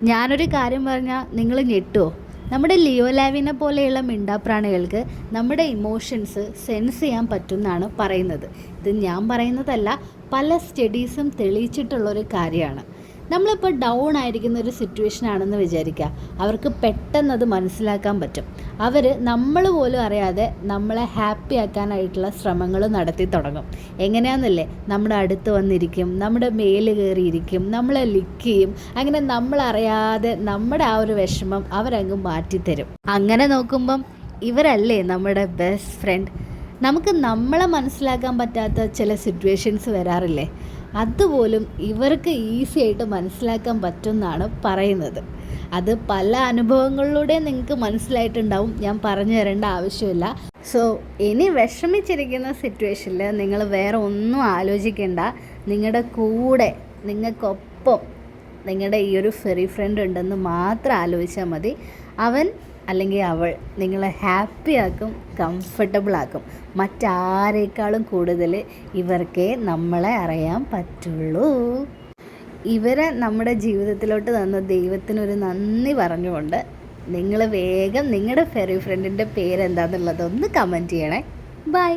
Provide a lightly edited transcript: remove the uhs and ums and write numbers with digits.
ഞാനൊരു കാര്യം പറഞ്ഞാൽ നിങ്ങൾ ഞെട്ടുമോ? നമ്മുടെ ലിയോ ലാവിനെ പോലെയുള്ള മിണ്ടാപ്രാണികൾക്ക് നമ്മുടെ ഇമോഷൻസ് സെൻസ് ചെയ്യാൻ പറ്റുമെന്നാണ് പറയുന്നത്. ഇത് ഞാൻ പറയുന്നതല്ല, പല സ്റ്റഡീസും തെളിയിച്ചിട്ടുള്ളൊരു കാര്യമാണ്. നമ്മളിപ്പോൾ ഡൗൺ ആയിരിക്കുന്ന ഒരു സിറ്റുവേഷൻ ആണെന്ന് വിചാരിക്കുക, അവർക്ക് പെട്ടെന്ന് അത് മനസ്സിലാക്കാൻ പറ്റും. അവർ നമ്മൾ പോലും അറിയാതെ നമ്മളെ ഹാപ്പി ആക്കാനായിട്ടുള്ള ശ്രമങ്ങൾ നടത്തി തുടങ്ങും. എങ്ങനെയാണെന്നല്ലേ, നമ്മുടെ അടുത്ത് വന്നിരിക്കും, നമ്മുടെ മേല് കയറിയിരിക്കും, നമ്മളെ ലിക്ക് ചെയ്യും. അങ്ങനെ നമ്മളറിയാതെ നമ്മുടെ ആ ഒരു വിഷമം അവരങ്ങ് മാറ്റിത്തരും. അങ്ങനെ നോക്കുമ്പം ഇവരല്ലേ നമ്മുടെ ബെസ്റ്റ് ഫ്രണ്ട്. നമുക്ക് നമ്മളെ മനസ്സിലാക്കാൻ പറ്റാത്ത ചില സിറ്റുവേഷൻസ് വരാറില്ലേ, അതുപോലും ഇവർക്ക് ഈസി ആയിട്ട് മനസ്സിലാക്കാൻ പറ്റുമെന്നാണ് പറയുന്നത്. അത് പല അനുഭവങ്ങളിലൂടെ നിങ്ങൾക്ക് മനസ്സിലായിട്ടുണ്ടാവും, ഞാൻ പറഞ്ഞു തരേണ്ട ആവശ്യമില്ല. സോ ഇനി വിഷമിച്ചിരിക്കുന്ന സിറ്റുവേഷനിൽ നിങ്ങൾ വേറെ ഒന്നും ആലോചിക്കേണ്ട. നിങ്ങളുടെ കൂടെ, നിങ്ങൾക്കൊപ്പം നിങ്ങളുടെ ഈ ഒരു ഫെറി ഫ്രണ്ട് ഉണ്ടെന്ന് മാത്രം ആലോചിച്ചാൽ മതി. അവൻ അല്ലെങ്കിൽ അവൾ നിങ്ങളെ ഹാപ്പിയാക്കും, കംഫർട്ടബിളാക്കും. മറ്റാരേക്കാളും കൂടുതൽ ഇവർക്കേ നമ്മളെ അറിയാൻ പറ്റുള്ളൂ. ഇവരെ നമ്മുടെ ജീവിതത്തിലോട്ട് തന്ന ദൈവത്തിനൊരു നന്ദി പറഞ്ഞുകൊണ്ട് നിങ്ങൾ വേഗം നിങ്ങളുടെ ഫെറി ഫ്രണ്ടിൻ്റെ പേരെന്താണെന്നുള്ളതൊന്ന് കമൻറ്റ് ചെയ്യണേ. ബൈ.